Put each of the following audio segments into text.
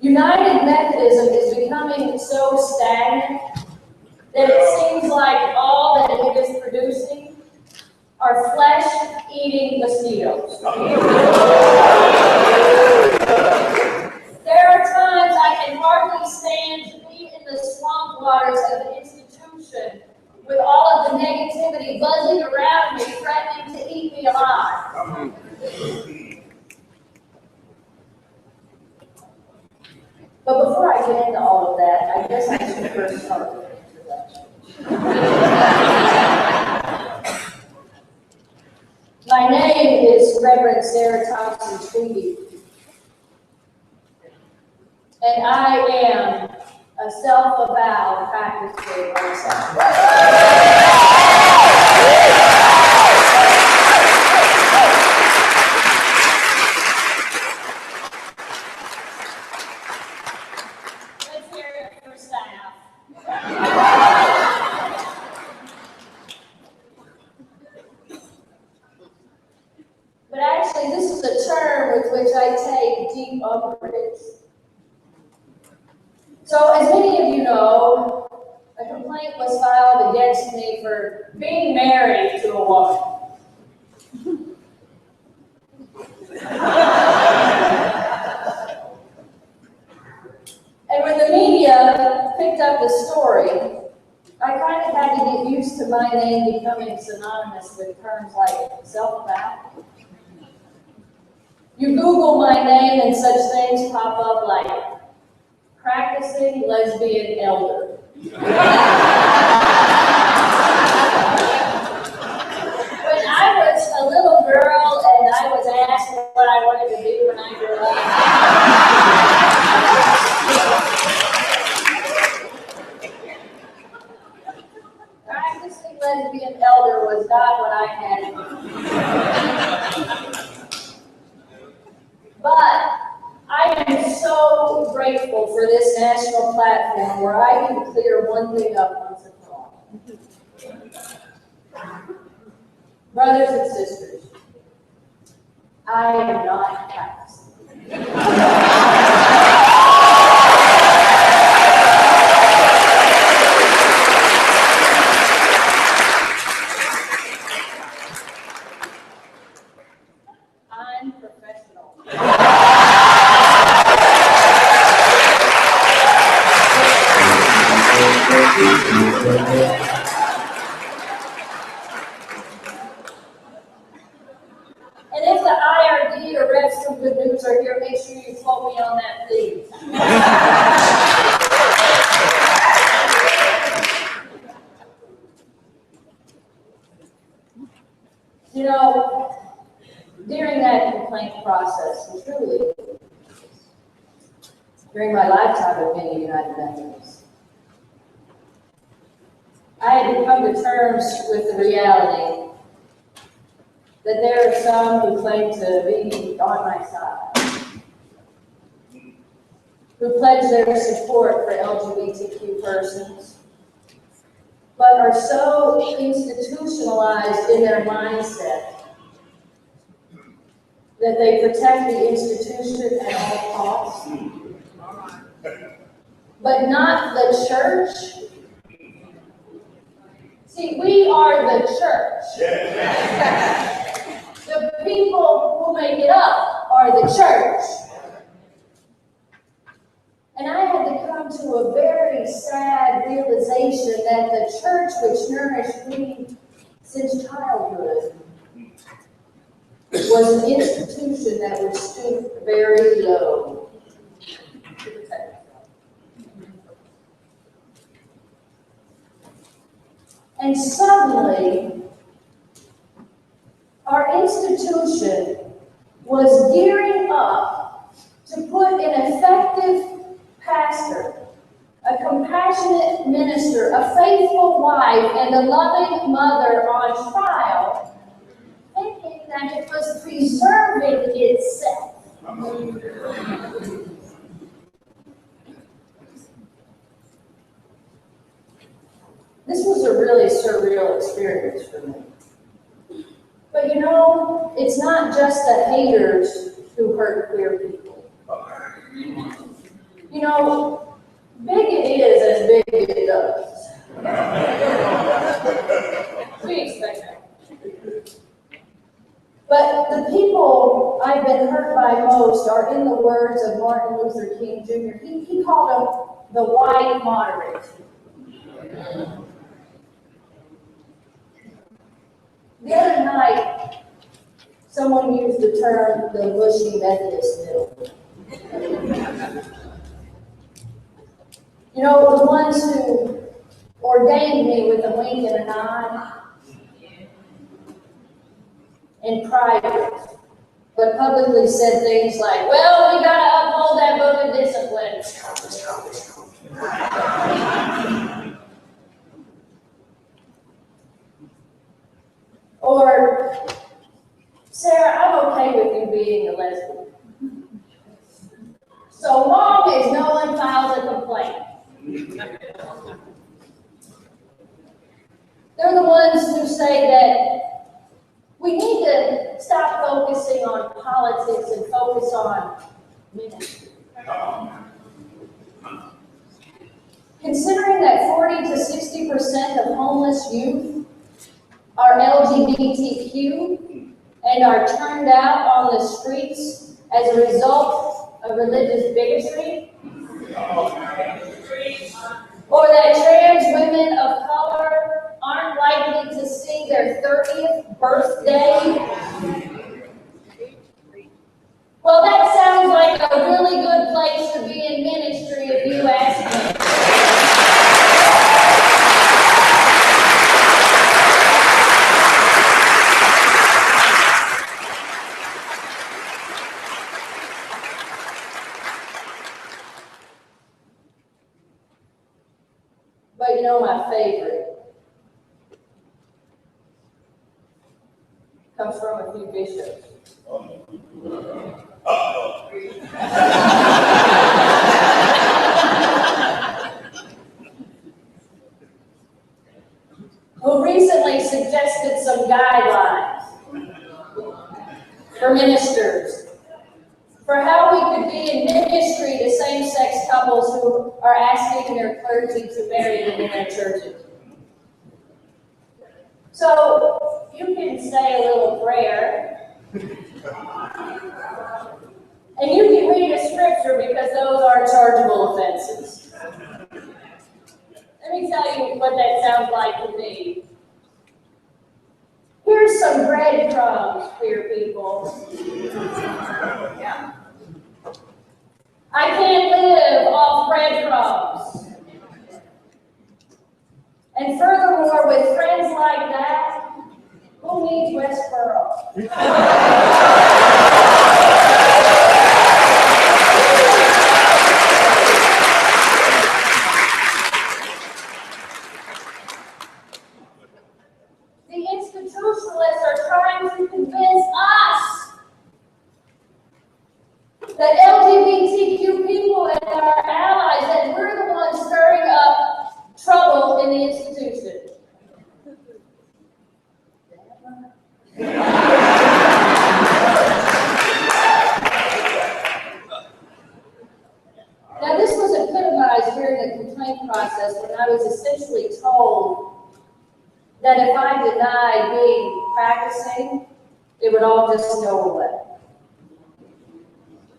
United Methodism is becoming so stagnant that it seems like all that it is producing are flesh-eating mosquitoes. There are times I can hardly stand to be in the swamp waters of the institution with all of the negativity buzzing around me, threatening to eat me alive. But before I get into all of that, I guess I should first start with an introduction. My name is Reverend Sara Thompson Tweedy, and I am a self-avowed practicing homosexual. But actually, this is a term with which I take deep umbrage. So, as many of you know, a complaint was filed against me for being married to a woman. And when the media picked up the story, I kind of had to get used to my name becoming synonymous with terms like self-avowed. You Google my name and such things pop up like practicing lesbian elder. When I was a little girl and I was asked what I wanted to be when I grew up, practicing lesbian elder was not what I had. But I am so grateful for this national platform where I can clear one thing up once and for all. Brothers and sisters, I am not practicing. I'm professional. And if the IRD or Reps from Good News are here, make sure you quote me on that, please. You know, during that complaint process, and truly, during my lifetime of being a United Methodist, I had to come to terms with the reality that there are some who claim to be on my side, who pledge their support for LGBTQ persons, but are so institutionalized in their mindset that they protect the institution at all costs, but not the church. See, we are the church. The people who make it up are the church. And I had to come to a very sad realization that the church, which nourished me since childhood, was an institution that would stoop very low to protect itself. And suddenly, our institution was gearing up to put an effective pastor, a compassionate minister, a faithful wife, and a loving mother on trial, thinking that it was preserving itself. This was a really surreal experience for me. But you know, it's not just the haters who hurt queer people. You know, big it is as big as it does. We expect that. But the people I've been hurt by most are, in the words of Martin Luther King Jr., he called them the white moderate. The other night, someone used the term the Bushy Methodist bill. You know, the ones who ordained me with a wink and a nod in private, but publicly said things like, well, we gotta uphold that book of discipline. Or, Sarah, I'm okay with you being a lesbian, so long as no one files a complaint. They're the ones who say that we need to stop focusing on politics and focus on ministry. Considering that 40 to 60% of homeless youth are LGBTQ and are turned out on the streets as a result of religious bigotry, or that trans women of color aren't likely to see their 30th birthday. Well, that sounds like a really good place to be in ministry if you ask me. But you know, my favorite comes from a few bishops. Who recently suggested some guidelines for ministers for how we could be in ministry to same-sex couples who are asking their clergy to marry them in their churches. So you can say a little prayer, and you can read a scripture because those are chargeable offenses. Let me tell you what that sounds like to me. Here's some breadcrumbs, queer people. Yeah. I can't live off breadcrumbs. And furthermore, with friends like that, who needs Westboro? The institutionalists are trying to convince us that LGBTQ people and our allies, that we're the ones stirring up trouble in the institution. Now, this was epitomized during the complaint process when I was essentially told that if I denied being practicing, it would all just go away.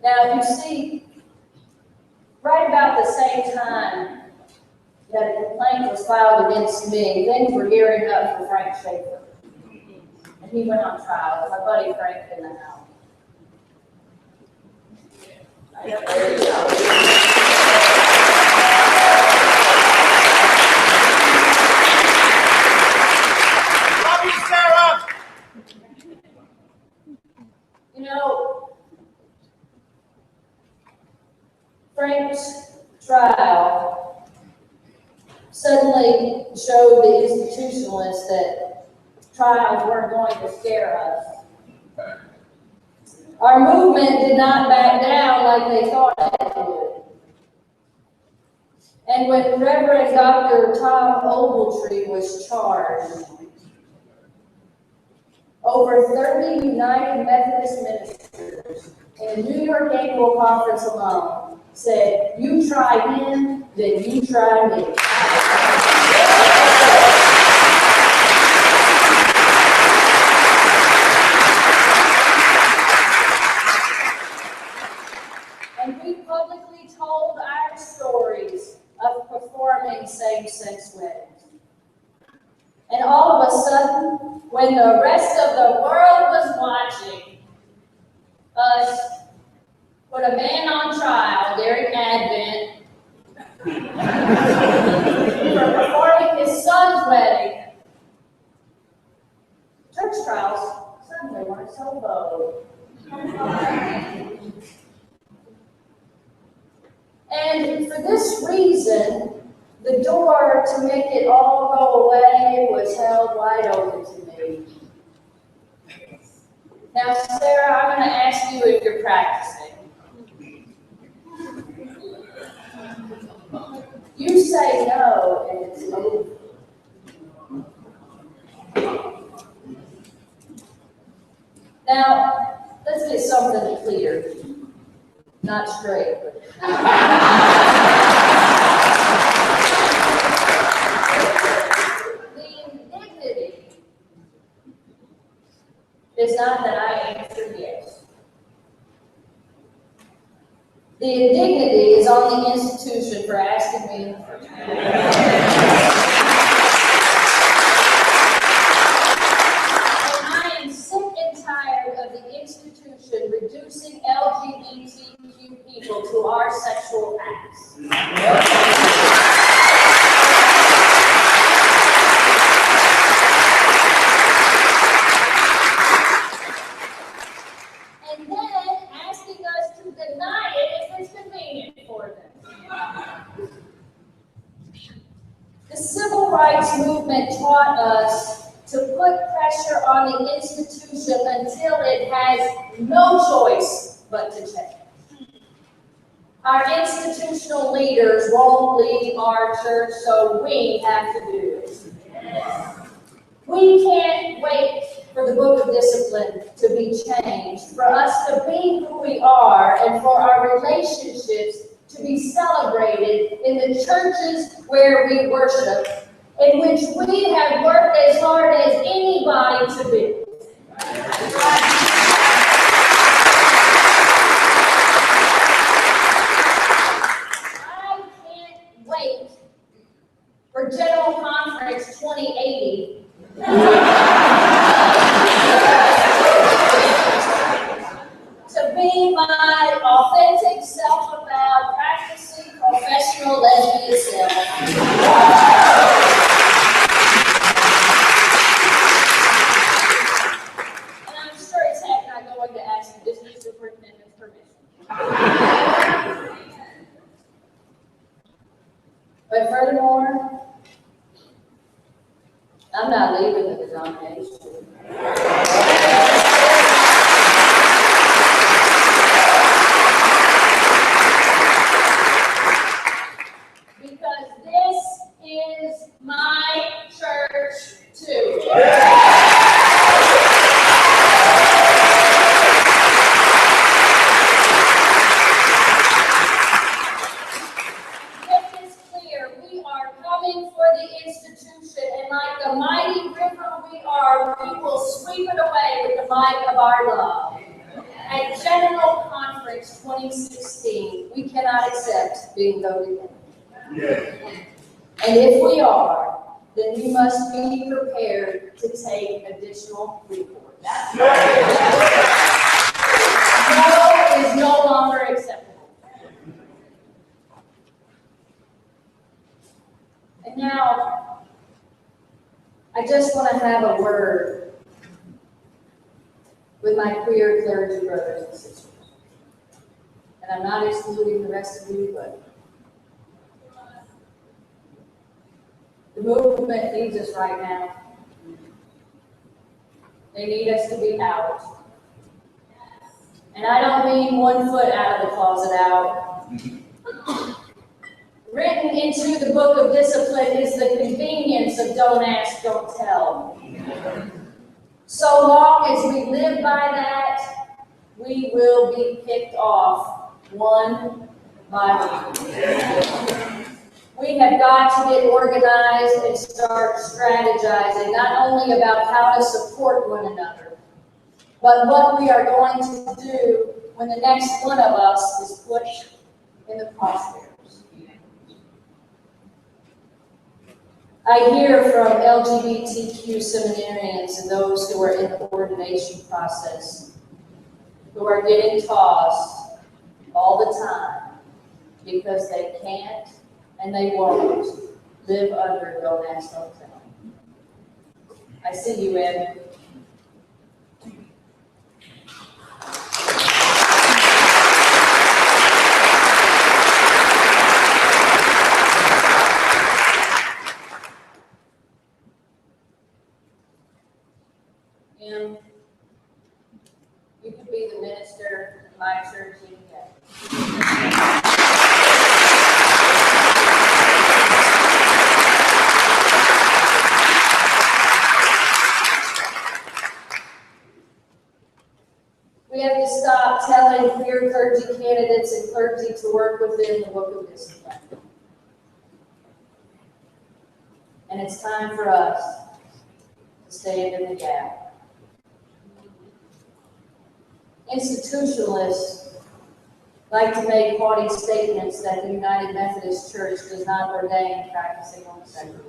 Now, you see, right about the same time that a complaint was filed against me, things were gearing up for Frank Schaefer. And he went on trial with my buddy Frank in the house. There you go. Sara! You know, Frank's trial suddenly showed the institutionalists that trials weren't going to scare us. Our movement did not back down like they thought it would. And when Reverend Dr. Tom Ogletree was charged over 30 United Methodist ministers in the New York Annual Conference alone said, "You try him, then you try me." And we publicly told our stories of performing same-sex weddings. And all of a sudden, when the rest of the world was watching us put a man on trial during Advent for performing his son's wedding, church trials suddenly weren't so bold. And for this reason, the door to make it all go away was held wide open to me. Now, Sarah, I'm going to ask you if you're practicing. You say no, and it's over. Now, let's get something clear. Not straight, but the indignity is not that I answered yes. The indignity is on the institution for asking me in the first place. I am sick and tired of the institution reducing LGBTQ people to our sexual acts. And then asking us to deny it if it's convenient for them. The civil rights movement taught us to put pressure on the institution until it has no choice but to change. Our institutional leaders won't lead our church, so we have to do it. We can't wait for the book of discipline to be changed, for us to be who we are, and for our relationships to be celebrated in the churches where we worship, in which we have worked as hard as anybody to be. I can't wait for General Conference 2080 to be my authentic self about practicing professional lesbian self. But furthermore, I'm not leaving the denomination. Because this is my church too. The mighty river we are, we will sweep it away with the might of our love. At General Conference 2016, we cannot accept being voted in. And if we are, then we must be prepared to take additional recourse. No is no longer acceptable. And now, I just want to have a word with my queer clergy brothers and sisters. And I'm not excluding the rest of you, but the movement needs us right now. They need us to be out. And I don't mean 1 foot out of the closet out. Written into the book of discipline is the convenience of don't ask, don't tell. So long as we live by that, we will be picked off one by one. We have got to get organized and start strategizing, not only about how to support one another, but what we are going to do when the next one of us is put in the crosshairs. I hear from LGBTQ seminarians and those who are in the ordination process who are getting tossed all the time because they can't and they won't live under Don't Ask, Don't Tell. I see you, Ed. You could be the minister in my church any day. We have to stop telling queer clergy candidates and clergy to work within the book of discipline. And it's time for us to stand in the gap. Institutionalists like to make haughty statements that the United Methodist Church does not ordain practicing homosexuality.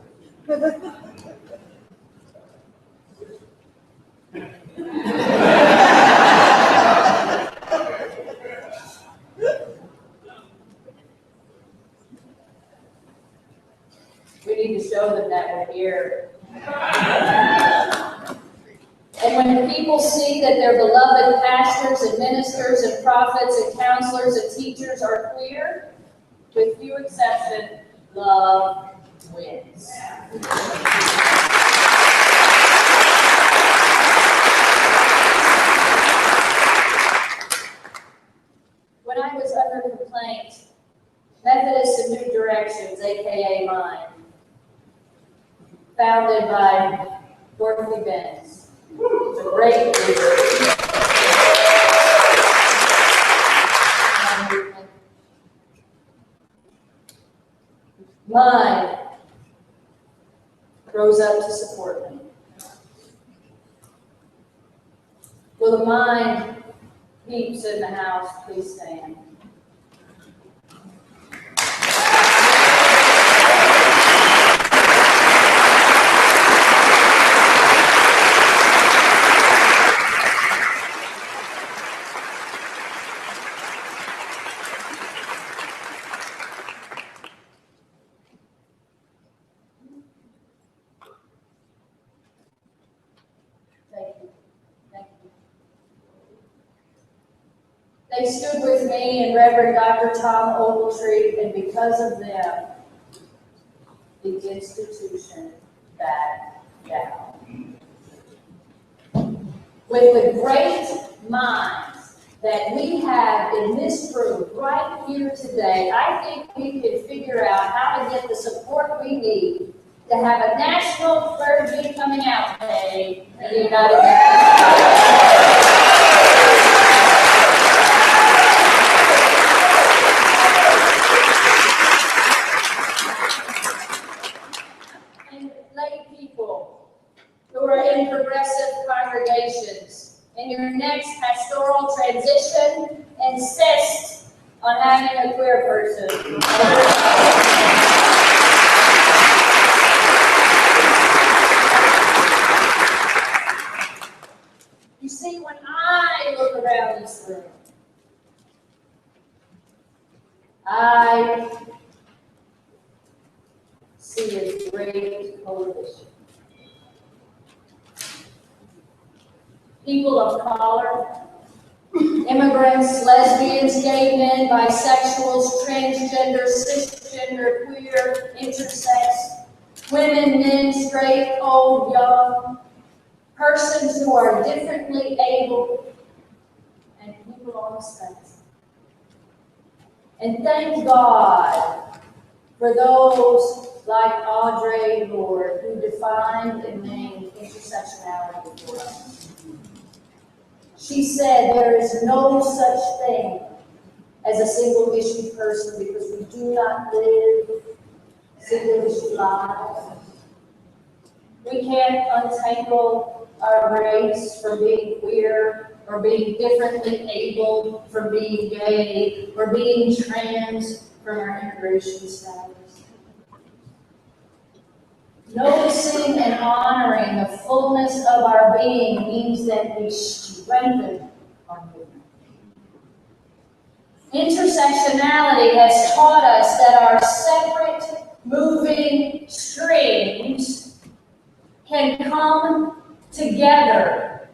We need to show them that we're here. And when people see that their beloved pastors and ministers and prophets and counselors and teachers are queer, with few exceptions, love wins. When I was under complaint, Methodist and New Directions, aka mine, founded by Dorothy Benz. It's a great leader. Mine rose up to support me. Will the mind peeps in the house please stand? They stood with me and Reverend Dr. Tom Ogletree, and because of them, the institution backed down. With the great minds that we have in this room right here today, I think we can figure out how to get the support we need to have a national clergy coming out day in the United States. Who are in progressive congregations. In your next pastoral transition, insist on having a queer person. You see, when I look around this room, I see a great coalition. People of color, immigrants, lesbians, gay men, bisexuals, transgender, cisgender, queer, intersex, women, men, straight, old, young, persons who are differently able, and people on the spectrum. And thank God for those like Audre Lorde who defined and named intersectionality for us. She said there is no such thing as a single issue person because we do not live single issue lives. We can't untangle our race from being queer, or being differently abled from being gay, or being trans from our immigration status. Noticing and honoring the fullness of our being means that we strengthen our movement. Intersectionality has taught us that our separate moving streams can come together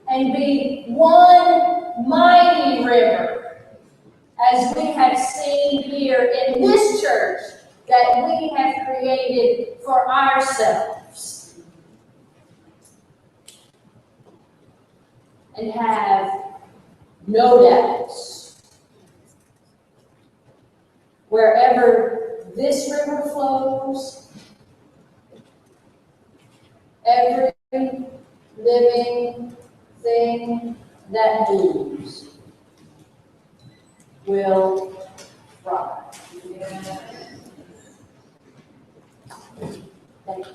and be one mighty river, as we have seen here in this church that we have created for ourselves, and have no doubts. Wherever this river flows, every living thing that moves will thrive. Thank you.